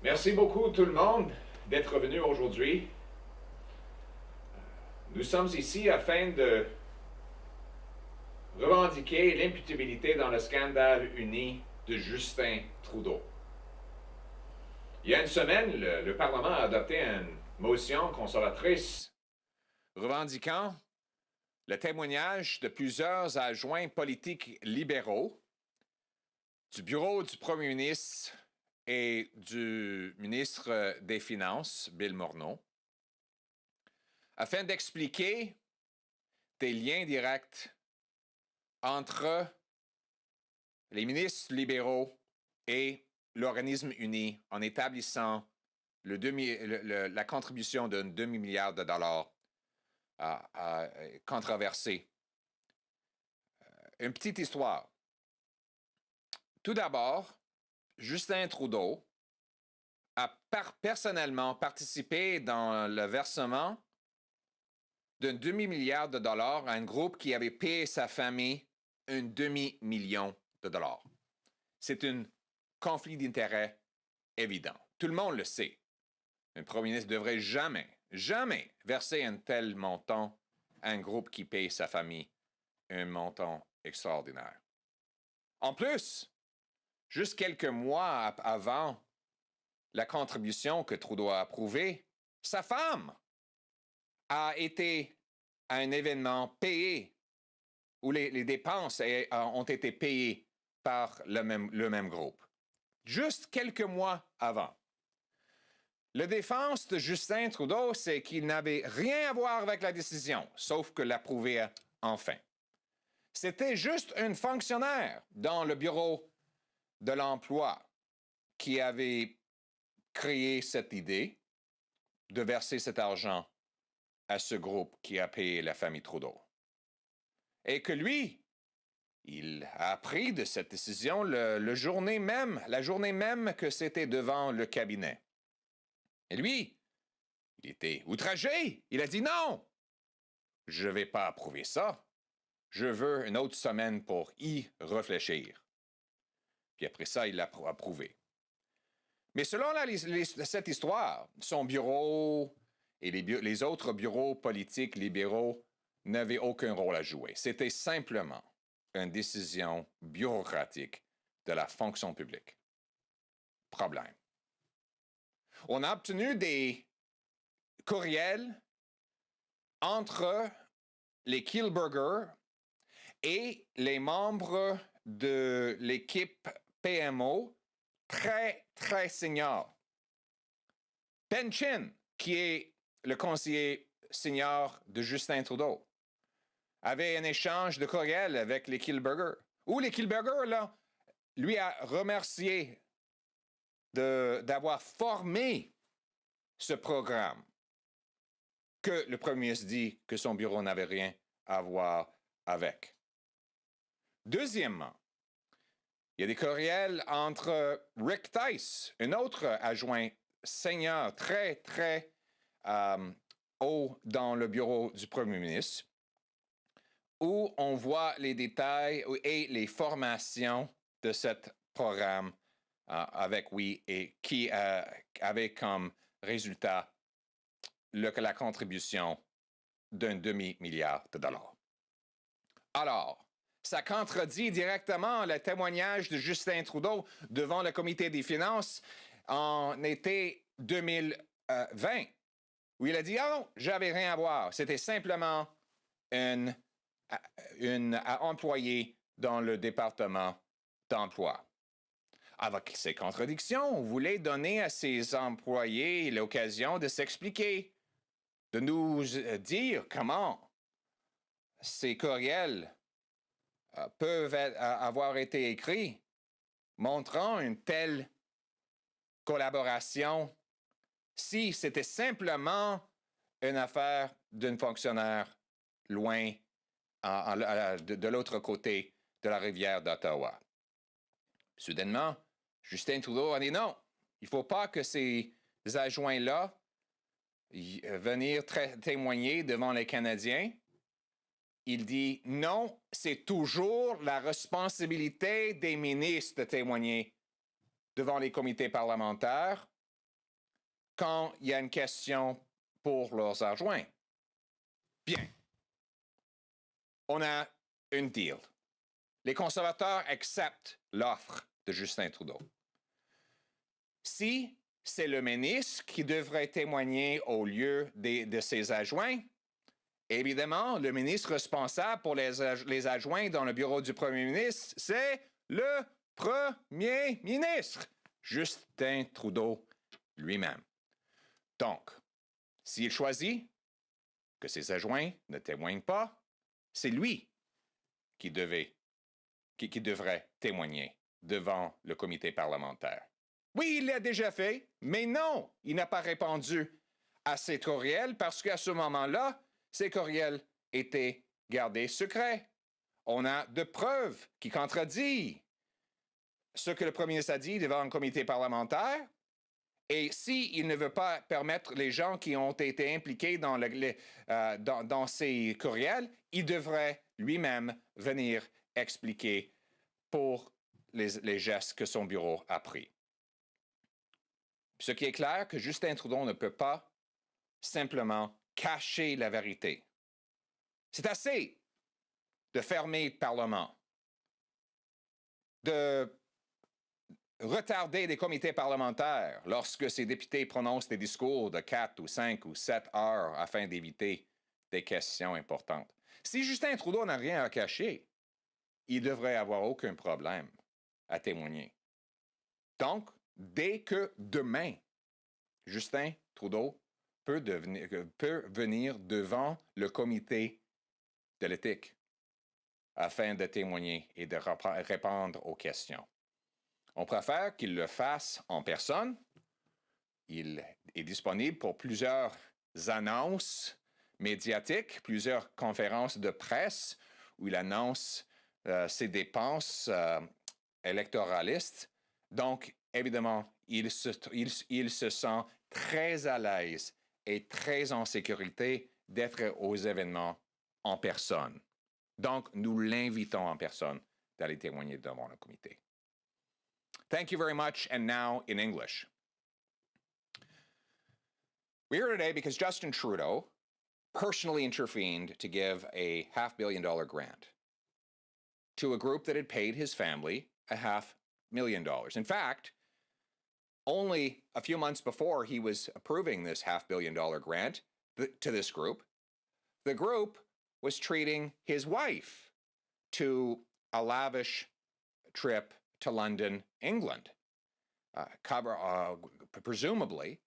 Merci beaucoup tout le monde d'être venu aujourd'hui. Nous sommes ici afin de revendiquer l'imputabilité dans le scandale uni de Justin Trudeau. Il y a une semaine, le Parlement a adopté une motion conservatrice revendiquant le témoignage de plusieurs adjoints politiques libéraux du bureau du Premier ministre et du ministre des Finances, Bill Morneau, afin d'expliquer des liens directs entre les ministres libéraux et l'organisme uni en établissant la contribution d'un demi-milliard de dollars controversée. Une petite histoire. Tout d'abord, Justin Trudeau a personnellement participé dans le versement d'un demi-milliard de dollars à un groupe qui avait payé sa famille un demi-million de dollars. C'est un conflit d'intérêts évident. Tout le monde le sait. Un premier ministre ne devrait jamais verser un tel montant à un groupe qui paye sa famille un montant extraordinaire. En plus, juste quelques mois avant la contribution que Trudeau a approuvée, sa femme a été à un événement payé où les dépenses ont été payées par le même groupe. Juste quelques mois avant. La défense de Justin Trudeau, c'est qu'il n'avait rien à voir avec la décision, sauf que l'approuver enfin. C'était juste un fonctionnaire dans le bureau de l'emploi qui avait créé cette idée de verser cet argent à ce groupe qui a payé la famille Trudeau. Et que lui, il a appris de cette décision la journée même que c'était devant le cabinet. Et lui, il était outragé. Il a dit non, je ne vais pas approuver ça. Je veux une autre semaine pour y réfléchir. Puis après ça, il l'a approuvé. Mais selon cette histoire, son bureau et les autres bureaux politiques libéraux n'avaient aucun rôle à jouer. C'était simplement une décision bureaucratique de la fonction publique. Problème. On a obtenu des courriels entre les Kielburger et les membres de l'équipe PMO très seniors. Ben Chin, qui est le conseiller senior de Justin Trudeau, avait un échange de courriels avec les Kielburger, où les Kielburger, là, lui a remercié d'avoir formé ce programme que le premier ministre dit que son bureau n'avait rien à voir avec. Deuxièmement, il y a des courriels entre Rick Tice, un autre adjoint senior très haut dans le bureau du premier ministre, où on voit les détails et les formations de ce programme avec oui et qui avait comme résultat la contribution d'un demi-milliard de dollars. Alors, ça contredit directement le témoignage de Justin Trudeau devant le comité des finances en été 2020, où il a dit « Ah non, j'avais rien à voir, c'était simplement un employé dans le département d'emploi. » Avec ces contradictions, on voulait donner à ces employés l'occasion de s'expliquer, de nous dire comment ces courriels peuvent avoir été écrits, montrant une telle collaboration si c'était simplement une affaire d'un fonctionnaire loin de l'autre côté de la rivière d'Ottawa. Soudainement, Justin Trudeau a dit non, il ne faut pas que ces adjoints-là venir témoigner devant les Canadiens. Il dit non, c'est toujours la responsabilité des ministres de témoigner devant les comités parlementaires quand il y a une question pour leurs adjoints. Bien. On a une deal. Les conservateurs acceptent l'offre de Justin Trudeau. Si c'est le ministre qui devrait témoigner au lieu de ses adjoints, évidemment, le ministre responsable pour les adjoints dans le bureau du premier ministre, c'est le premier ministre, Justin Trudeau lui-même. Donc, s'il choisit que ses adjoints ne témoignent pas, c'est lui qui devrait témoigner devant le comité parlementaire. Oui, il l'a déjà fait, mais non, il n'a pas répondu à ses courriels parce qu'à ce moment-là, ces courriels étaient gardés secrets. On a de preuves qui contredisent ce que le premier ministre a dit devant un comité parlementaire. Et s'il ne veut pas permettre les gens qui ont été impliqués dans ces courriels, il devrait lui-même venir expliquer pour les gestes que son bureau a pris. Ce qui est clair, que Justin Trudeau ne peut pas simplement cacher la vérité. C'est assez de fermer le Parlement, de retarder des comités parlementaires lorsque ces députés prononcent des discours de 4 ou 5 ou 7 heures afin d'éviter des questions importantes. Si Justin Trudeau n'a rien à cacher, il devrait avoir aucun problème à témoigner. Donc, dès que demain, Justin Trudeau peut venir devant le comité de l'éthique afin de témoigner et de répondre aux questions. On préfère qu'il le fasse en personne. Il est disponible pour plusieurs annonces médiatiques, plusieurs conférences de presse où il annonce ses dépenses électoralistes. Donc, évidemment, il se sent très à l'aise et très en sécurité d'être aux événements en personne. Donc, nous l'invitons en personne d'aller témoigner devant le comité. Thank you very much, and now in English. We're here today because Justin Trudeau personally intervened to give a $500 million grant to a group that had paid his family $500,000. In fact, only a few months before he was approving this $500 million grant to this group, the group was treating his wife to a lavish trip to London, England, presumably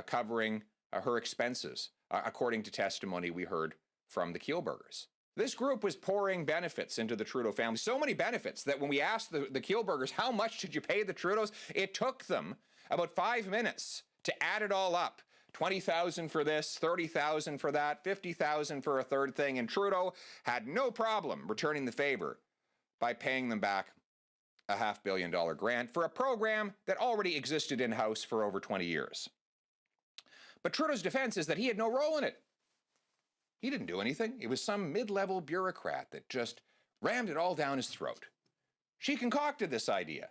covering her expenses, according to testimony we heard from the Kielburgers. This group was pouring benefits into the Trudeau family, so many benefits that when we asked the Kielburgers, how much did you pay the Trudeaus, it took them about 5 minutes to add it all up. $20,000 for this, $30,000 for that, $50,000 for a third thing, and Trudeau had no problem returning the favor by paying them back a $500 million grant for a program that already existed in-house for over 20 years. But Trudeau's defense is that he had no role in it. He didn't do anything. It was some mid-level bureaucrat that just rammed it all down his throat. She concocted this idea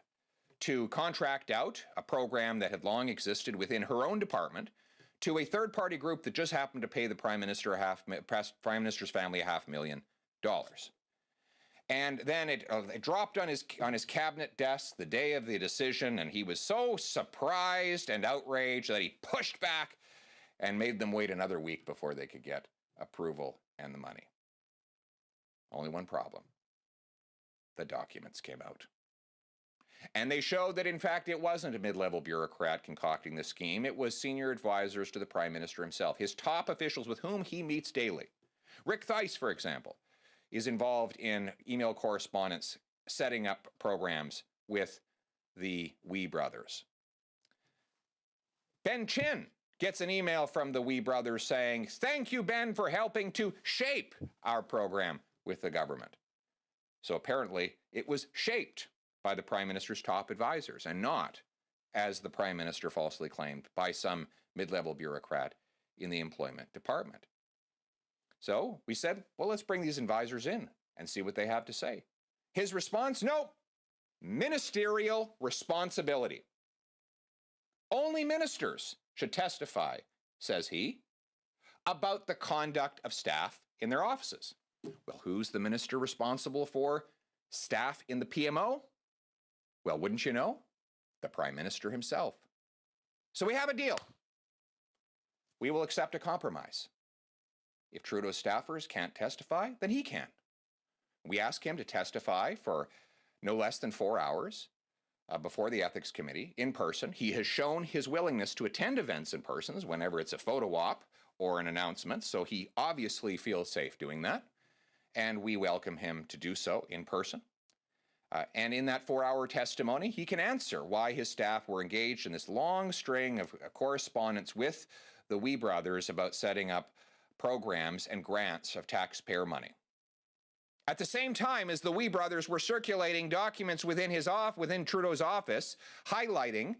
to contract out a program that had long existed within her own department to a third-party group that just happened to pay the Prime Minister's family $500,000. And then it dropped on his cabinet desk the day of the decision, and he was so surprised and outraged that he pushed back and made them wait another week before they could get approval and the money. Only one problem. The documents came out. And they showed that, in fact, it wasn't a mid-level bureaucrat concocting the scheme. It was senior advisors to the Prime Minister himself, his top officials with whom he meets daily. Rick Theis, for example, is involved in email correspondence, setting up programs with the Wee brothers. Ben Chin gets an email from the Wee brothers saying, "Thank you, Ben, for helping to shape our program with the government." So apparently it was shaped by the Prime Minister's top advisors and not, as the Prime Minister falsely claimed, by some mid-level bureaucrat in the employment department. So we said, well, let's bring these advisors in and see what they have to say. His response, no, ministerial responsibility. Only ministers should testify, says he, about the conduct of staff in their offices. Well, who's the minister responsible for staff in the PMO? Well, wouldn't you know? The Prime Minister himself. So we have a deal. We will accept a compromise. If Trudeau's staffers can't testify, then he can. We ask him to testify for no less than 4 hours before the Ethics Committee in person. He has shown his willingness to attend events in person whenever it's a photo op or an announcement, so he obviously feels safe doing that, and we welcome him to do so in person. And in that 4-hour testimony, he can answer why his staff were engaged in this long string of correspondence with the Wee brothers about setting up programs and grants of taxpayer money. At the same time as the Wee brothers were circulating documents within Trudeau's office, highlighting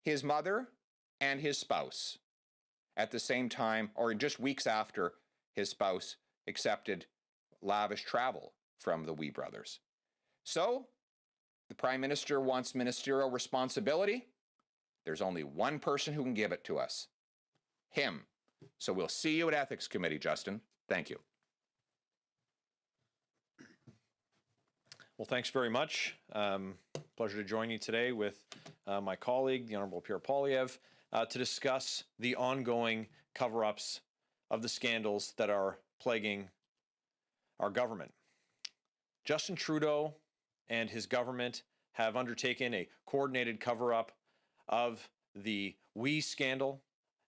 his mother and his spouse. At the same time, or just weeks after, his spouse accepted lavish travel from the Wee brothers. So, the Prime Minister wants ministerial responsibility. There's only one person who can give it to us. Him. So we'll see you at Ethics Committee, Justin. Thank you. Well, thanks very much. Pleasure to join you today with my colleague, the Honourable Pierre Poilievre, to discuss the ongoing cover-ups of the scandals that are plaguing our government. Justin Trudeau and his government have undertaken a coordinated cover-up of the Wee scandal.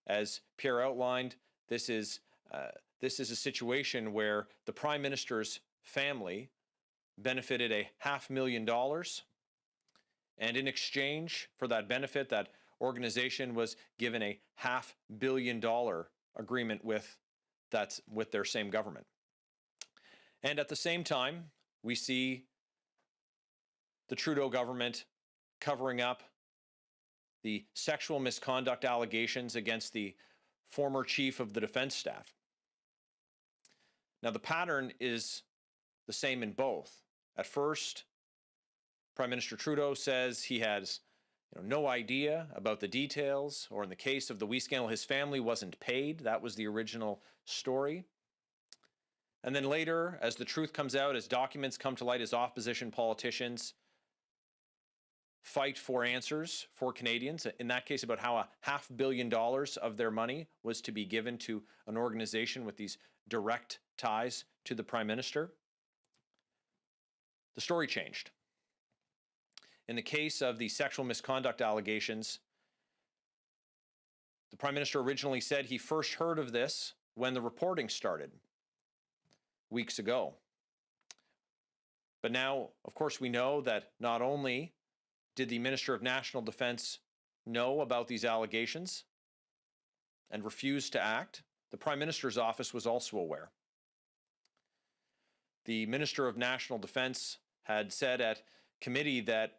As Pierre outlined, this is a situation where the Prime Minister's family benefited $500,000, and in exchange for that benefit, that organization was given a $500 million agreement with their same government. And at the same time, we see the Trudeau government covering up the sexual misconduct allegations against the former chief of the defense staff. Now, the pattern is the same in both. At first, Prime Minister Trudeau says he has no idea about the details, or in the case of the Wee scandal, his family wasn't paid. That was the original story. And then later, as the truth comes out, as documents come to light, as opposition politicians fight for answers for Canadians, in that case about how $500 million of their money was to be given to an organization with these direct ties to the Prime Minister, the story changed. In the case of the sexual misconduct allegations, the Prime Minister originally said he first heard of this when the reporting started weeks ago. But now, of course, we know that not only did the Minister of National Defence know about these allegations and refuse to act, the Prime Minister's office was also aware. The Minister of National Defence had said at committee that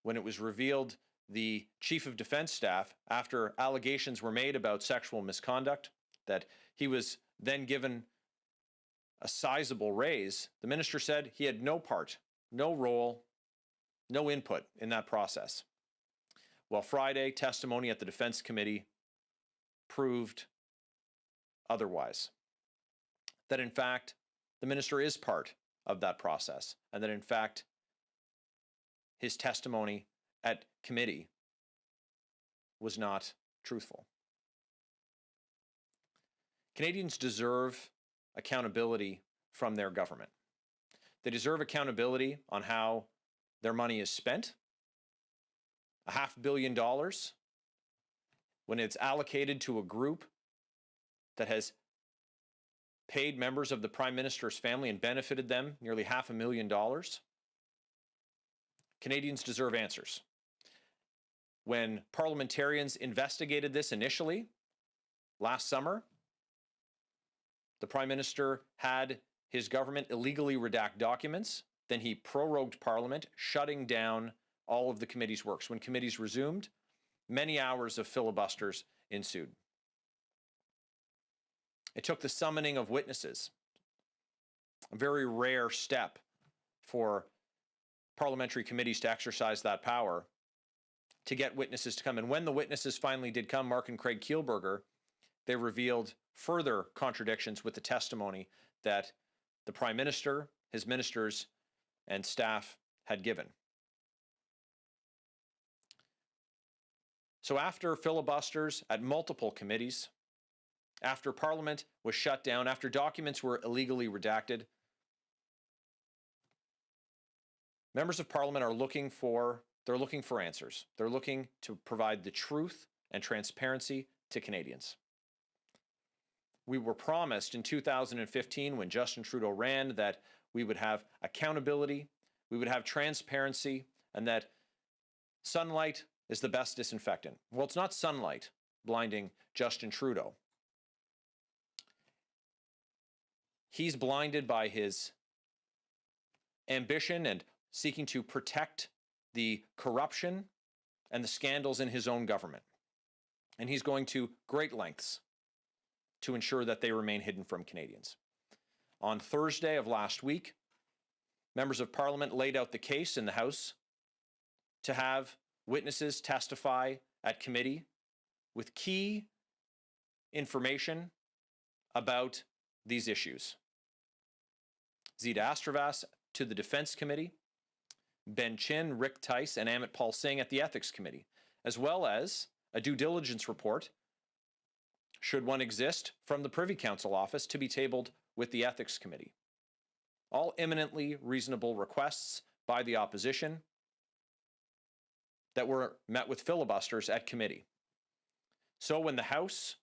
when it was revealed the Chief of Defence Staff, after allegations were made about sexual misconduct, that he was then given a sizable raise, the minister said he had no part, no role, no input in that process. Well, Friday, testimony at the Defence Committee proved otherwise. That in fact, the minister is part of that process, and that in fact, his testimony at committee was not truthful. Canadians deserve accountability from their government. They deserve accountability on how their money is spent. $500 million, when it's allocated to a group that has paid members of the Prime Minister's family and benefited them nearly $500,000. Canadians deserve answers. When parliamentarians investigated this initially last summer, the Prime Minister had his government illegally redact documents. Then he prorogued Parliament, shutting down all of the committee's works. When committees resumed, many hours of filibusters ensued. It took the summoning of witnesses, a very rare step for parliamentary committees to exercise that power, to get witnesses to come. And when the witnesses finally did come, Mark and Craig Kielburger, they revealed further contradictions with the testimony that the Prime Minister, his ministers, and staff had given. So after filibusters at multiple committees, after Parliament was shut down, after documents were illegally redacted, members of Parliament are looking for answers. They're looking to provide the truth and transparency to Canadians. We were promised in 2015, when Justin Trudeau ran, that we would have accountability, we would have transparency, and that sunlight is the best disinfectant. Well, it's not sunlight blinding Justin Trudeau. He's blinded by his ambition and seeking to protect the corruption and the scandals in his own government. And he's going to great lengths to ensure that they remain hidden from Canadians. On Thursday of last week, members of Parliament laid out the case in the House to have witnesses testify at committee with key information about these issues. Zita Astravas to the Defence Committee, Ben Chin, Rick Tice, and Amit Pal Singh at the Ethics Committee, as well as a due diligence report, should one exist, from the Privy Council office to be tabled with the Ethics Committee. All eminently reasonable requests by the opposition that were met with filibusters at committee. So when the House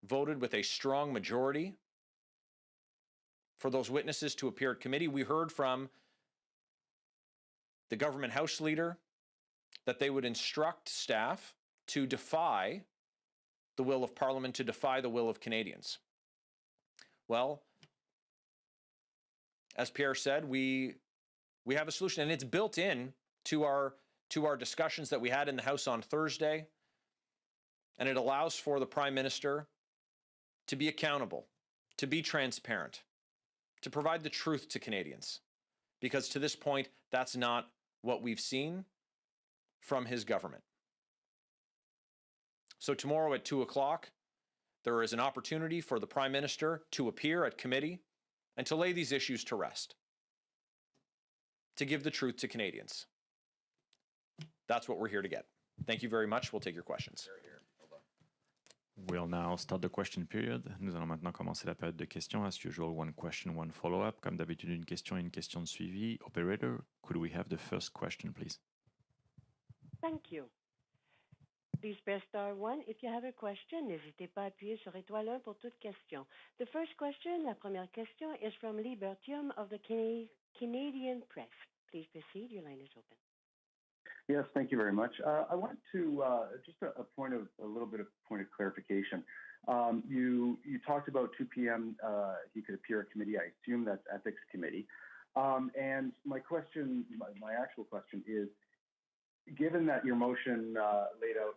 voted with a strong majority for those witnesses to appear at committee, we heard from the government House leader that they would instruct staff to defy the will of Parliament, to defy the will of Canadians. Well, as Pierre said, we have a solution, and it's built in to our discussions that we had in the House on Thursday, and it allows for the Prime Minister to be accountable, to be transparent, to provide the truth to Canadians, because to this point, that's not what we've seen from his government. So tomorrow at 2 o'clock, there is an opportunity for the Prime Minister to appear at committee and to lay these issues to rest, to give the truth to Canadians. That's what we're here to get. Thank you very much. We'll take your questions. We'll now start the question period. Nous allons maintenant commencer la période de questions. As usual, one question, one follow-up. Comme d'habitude, une question et une question de suivi. Operator, could we have the first question, please? Thank you. Please press star 1 if you have a question. N'hésitez pas à appuyer sur étoile 1 pour toute question. The first question, la première question, is from Lee Bertium of the Canadian Press. Please proceed. Your line is open. Yes, thank you very much. I want to just a little bit of point of clarification. You talked about 2 p.m. He could appear at committee. I assume that's ethics committee. And my question, my actual question is, given that your motion laid out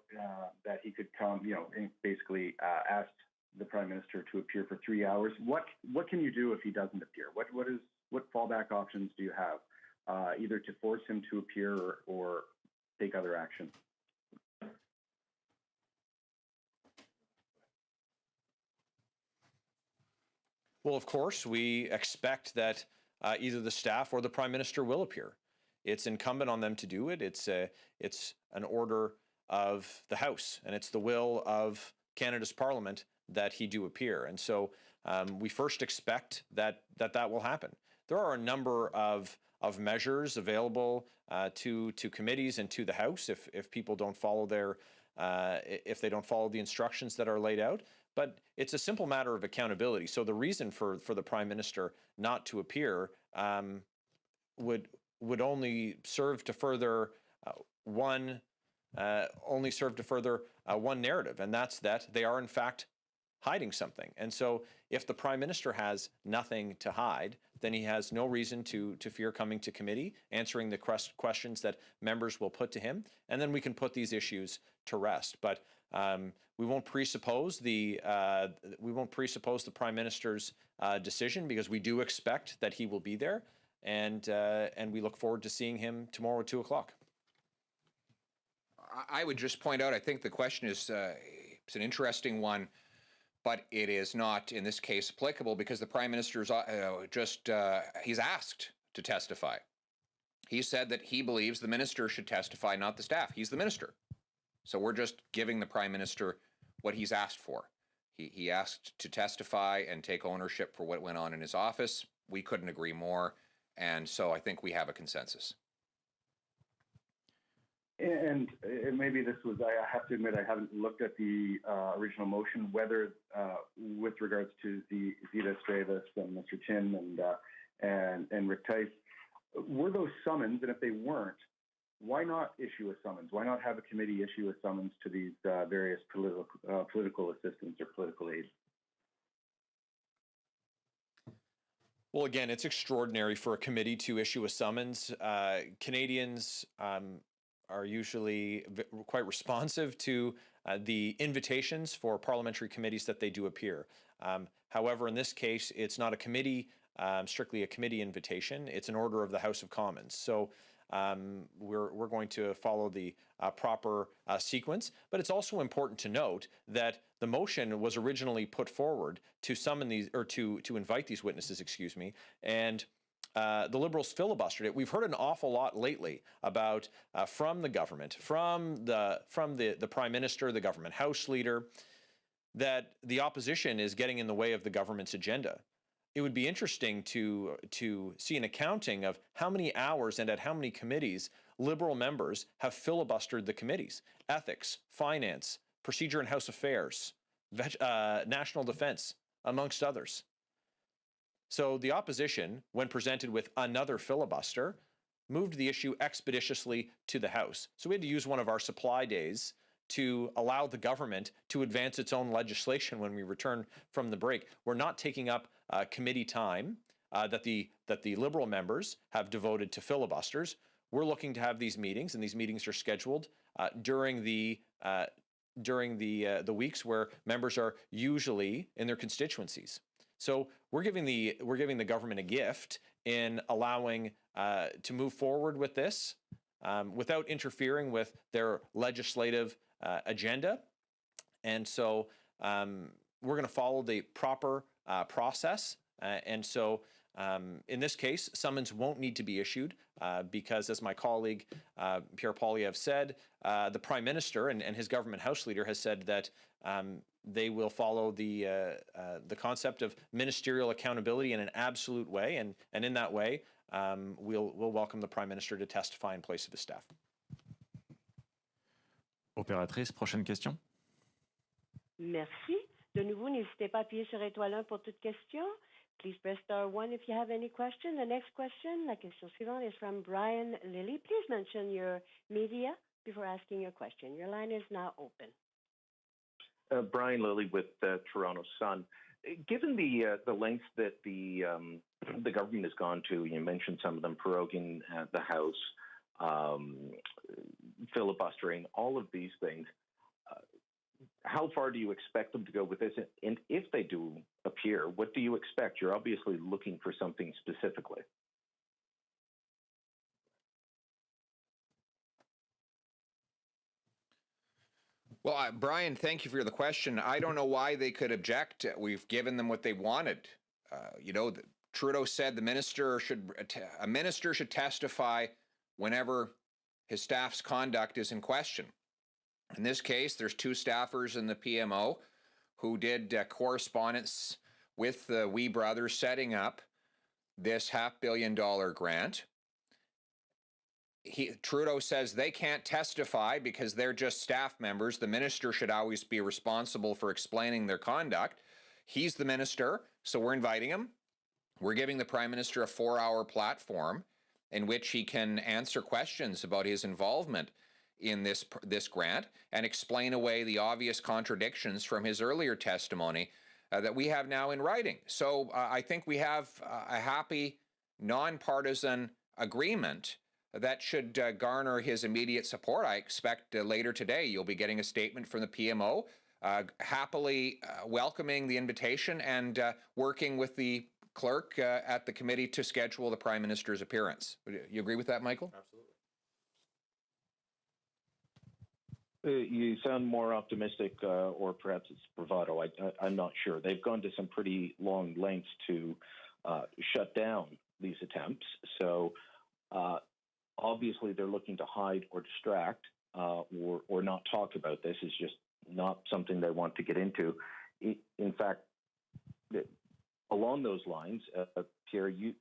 that he could come, and basically asked the Prime Minister to appear for 3 hours, what can you do if he doesn't appear? What fallback options do you have, either to force him to appear or take other action? Well, of course, we expect that either the staff or the Prime Minister will appear. It's incumbent on them to do it. It's an order of the House, and it's the will of Canada's Parliament that he do appear. And so we first expect that will happen. There are a number of measures available to committees and to the House if people don't follow if they don't follow the instructions that are laid out. But it's a simple matter of accountability. So the reason for the Prime Minister not to appear would only serve to further one narrative, and that's that they are in fact hiding something. And so if the Prime Minister has nothing to hide, then he has no reason to fear coming to committee, answering the questions that members will put to him, and then we can put these issues to rest. But we won't presuppose the Prime Minister's decision, because we do expect that he will be there, and we look forward to seeing him tomorrow at 2 o'clock. I would just point out, I think the question is it's an interesting one, but it is not, in this case, applicable because the Prime Minister is he's asked to testify. He said that he believes the Minister should testify, not the staff. He's the Minister. So we're just giving the Prime Minister what he's asked for. He asked to testify and take ownership for what went on in his office. We couldn't agree more, and so I think we have a consensus. And maybe this was, I have to admit, I haven't looked at the original motion, whether with regards to the Zita Stravis and Mr. Chin and Rick Tice, were those summons, and if they weren't, why not issue a summons? Why not have a committee issue a summons to these various political assistants or political aides? Well, again, it's extraordinary for a committee to issue a summons. Canadians are usually quite responsive to the invitations for parliamentary committees that they do appear. However, in this case, it's not a committee, strictly a committee invitation. It's an order of the House of Commons. So we're going to follow the proper sequence. But it's also important to note that the motion was originally put forward to summon these, or to invite these witnesses, excuse me, and the Liberals filibustered it. We've heard an awful lot lately about from the government, from the Prime Minister, the government House Leader, that the opposition is getting in the way of the government's agenda. It would be interesting to see an accounting of how many hours and at how many committees Liberal members have filibustered the committees: ethics, finance, procedure and House Affairs, national defense, amongst others. So the opposition, when presented with another filibuster, moved the issue expeditiously to the House. So we had to use one of our supply days to allow the government to advance its own legislation when we return from the break. We're not taking up committee time that the Liberal members have devoted to filibusters. We're looking to have these meetings, and these meetings are scheduled during the weeks where members are usually in their constituencies. So we're giving the government a gift in allowing to move forward with this without interfering with their legislative agenda. And so we're going to follow the proper process. And so in this case, summons won't need to be issued because, as my colleague Pierre Poilievre said, the Prime Minister and his government House Leader has said that they will follow the concept of ministerial accountability in an absolute way, and in that way, we'll welcome the Prime Minister to testify in place of his staff. Opératrice, prochaine question. Merci. De nouveau, n'hésitez pas à appuyer sur étoile 1 pour toute question. Please press star 1 if you have any question. The next question, la question suivante, is from Brian Lilly. Please mention your media before asking your question. Your line is now open. Brian Lilly with Toronto Sun. Given the lengths that the government has gone to, you mentioned some of them, proroguing the House, filibustering, all of these things, how far do you expect them to go with this? And if they do appear, what do you expect? You're obviously looking for something specifically. Well, Brian, thank you for the question. I don't know why they could object. We've given them what they wanted. Trudeau said a minister should testify whenever his staff's conduct is in question. In this case, there's two staffers in the PMO who did correspondence with the Wee Brothers setting up this $500 million grant. Trudeau says they can't testify because they're just staff members. The minister should always be responsible for explaining their conduct. He's the minister, so we're inviting him. We're giving the Prime Minister a 4-hour platform in which he can answer questions about his involvement in this grant and explain away the obvious contradictions from his earlier testimony that we have now in writing. So I think we have a happy, nonpartisan agreement that should garner his immediate support. I expect later today you'll be getting a statement from the PMO, happily welcoming the invitation and working with the clerk at the committee to schedule the Prime Minister's appearance. You agree with that, Michael? Absolutely. You sound more optimistic, or perhaps it's bravado. I'm not sure. They've gone to some pretty long lengths to shut down these attempts. So obviously they're looking to hide or distract or not talk about this. It's just not something they want to get into. In fact, along those lines, Pierre, you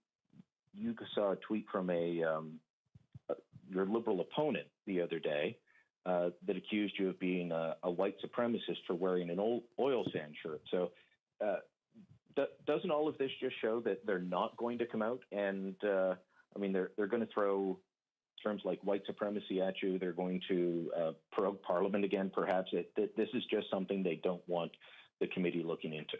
saw a tweet from your Liberal opponent the other day that accused you of being a white supremacist for wearing an oil sand shirt. So doesn't all of this just show that they're not going to come out? And I mean, they're going to throw terms like white supremacy at you. They're going to prorogue Parliament again, perhaps. This is just something they don't want the committee looking into.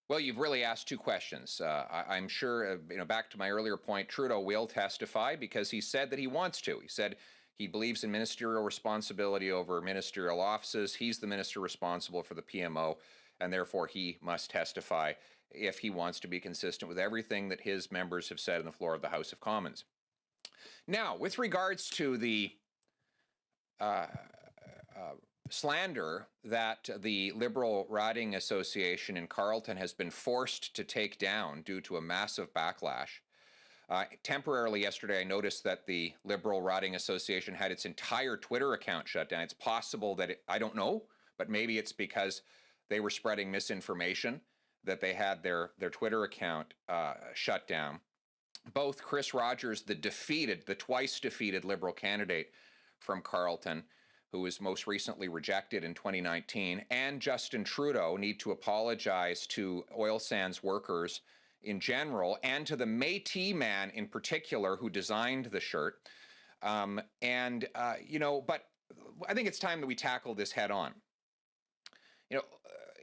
Well, you've really asked two questions. I'm sure, back to my earlier point, Trudeau will testify because he said that he wants to. He said he believes in ministerial responsibility over ministerial offices. He's the minister responsible for the PMO, and therefore he must testify if he wants to be consistent with everything that his members have said on the floor of the House of Commons. Now, with regards to the slander that the Liberal Riding Association in Carleton has been forced to take down due to a massive backlash. Temporarily yesterday, I noticed that the Liberal Riding Association had its entire Twitter account shut down. It's possible that, I don't know, but maybe it's because they were spreading misinformation that they had their Twitter account shut down. Both Chris Rogers, the twice defeated Liberal candidate from Carleton, who was most recently rejected in 2019, and Justin Trudeau need to apologize to oil sands workers in general and to the Métis man in particular who designed the shirt. But I think it's time that we tackle this head on.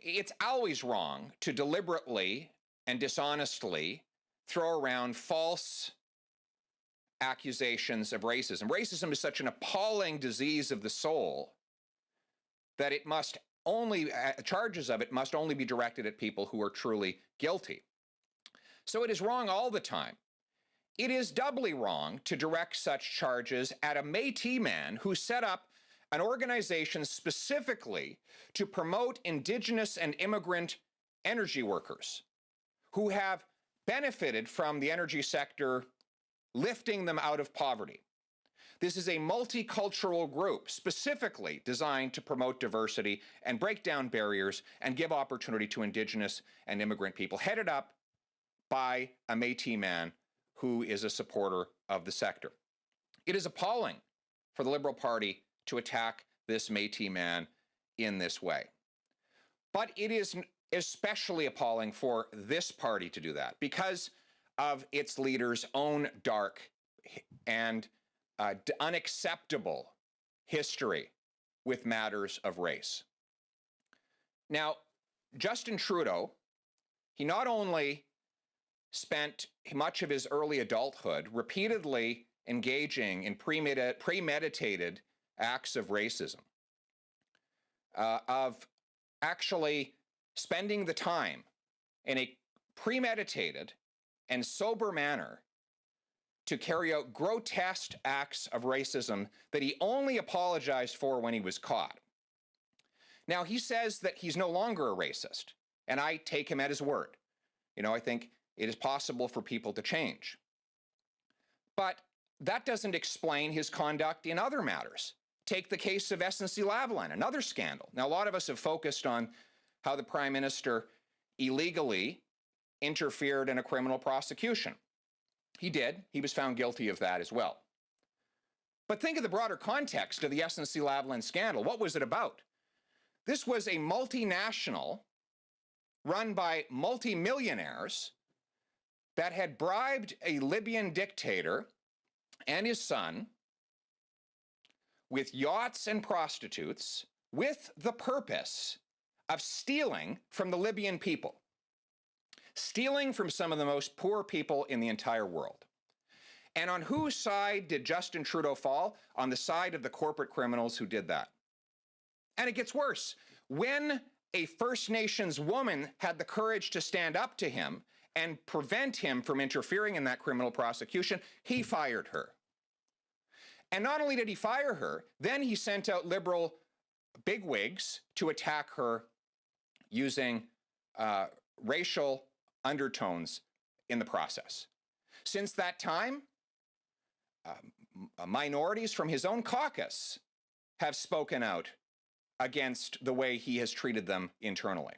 It's always wrong to deliberately and dishonestly throw around false accusations of racism. Racism is such an appalling disease of the soul that charges of it must only be directed at people who are truly guilty. So it is wrong all the time. It is doubly wrong to direct such charges at a Métis man who set up an organization specifically to promote Indigenous and immigrant energy workers who have benefited from the energy sector lifting them out of poverty. This is a multicultural group specifically designed to promote diversity and break down barriers and give opportunity to Indigenous and immigrant people, headed up by a Métis man who is a supporter of the sector. It is appalling for the Liberal Party to attack this Métis man in this way. But it is especially appalling for this party to do that because of its leader's own dark and unacceptable history with matters of race. Now, Justin Trudeau, he not only spent much of his early adulthood repeatedly engaging in premeditated acts of racism, of actually spending the time in a premeditated and sober manner to carry out grotesque acts of racism that he only apologized for when he was caught. Now, he says that he's no longer a racist, and I take him at his word. I think it is possible for people to change. But that doesn't explain his conduct in other matters. Take the case of SNC-Lavalin, another scandal. Now, a lot of us have focused on how the Prime Minister illegally interfered in a criminal prosecution. He did. He was found guilty of that as well. But think of the broader context of the SNC-Lavalin scandal. What was it about? This was a multinational run by multimillionaires that had bribed a Libyan dictator and his son with yachts and prostitutes with the purpose of stealing from the Libyan people. Stealing from some of the most poor people in the entire world. And on whose side did Justin Trudeau fall? On the side of the corporate criminals who did that. And it gets worse. When a First Nations woman had the courage to stand up to him and prevent him from interfering in that criminal prosecution, he fired her. And not only did he fire her, then he sent out Liberal bigwigs to attack her using racial undertones in the process. Since that time, minorities from his own caucus have spoken out against the way he has treated them internally.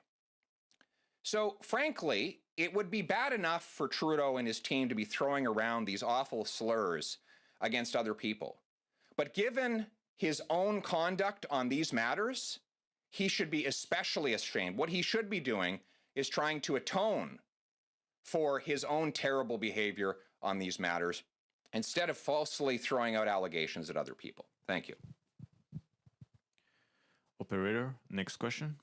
So, frankly, it would be bad enough for Trudeau and his team to be throwing around these awful slurs against other people. But given his own conduct on these matters, he should be especially ashamed. What he should be doing is trying to atone for his own terrible behavior on these matters instead of falsely throwing out allegations at other people. Thank you. Operator, next question.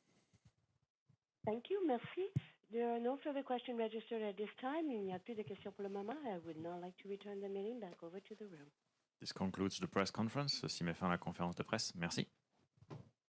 Thank you, merci. There are no further questions registered at this time. Il n'y a plus de questions pour le moment. I would now like to return the meeting back over to the room. This concludes the press conference. Ceci met fin à la conférence de presse. Merci.